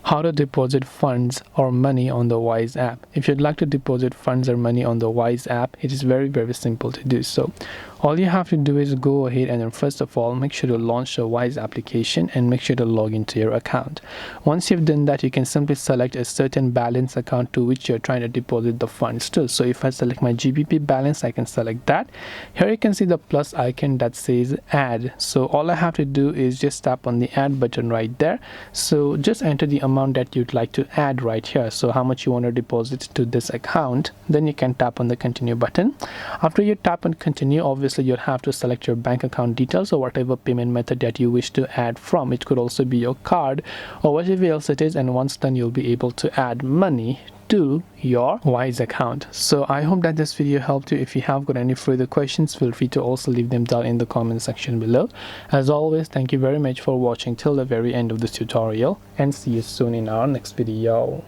how to deposit funds or money on the Wise app. If you'd like to deposit funds or money on the Wise app, it is very simple to do so. All you have to do is go ahead and then first of all make sure to launch the Wise application and make sure to log into your account. Once you've done that, you can simply select a certain balance account to which you're trying to deposit the funds to. So if I select my GBP balance, I can select that. Here you can see the plus icon that says add. So all I have to do is just tap on the add button right there. So just enter the amount that you'd like to add right here. So how much you want to deposit to this account. Then you can tap on the continue button. After you tap on continue, obviously you'll have to select your bank account details or whatever payment method that you wish to add from. It could also be your card or whatever else it is, and once done you'll be able to add money to your Wise account. So I hope that this video helped you. If you have got any further questions, feel free to also leave them down in the comment section below. As always, thank you very much for watching till the very end of this tutorial, and see you soon in our next video.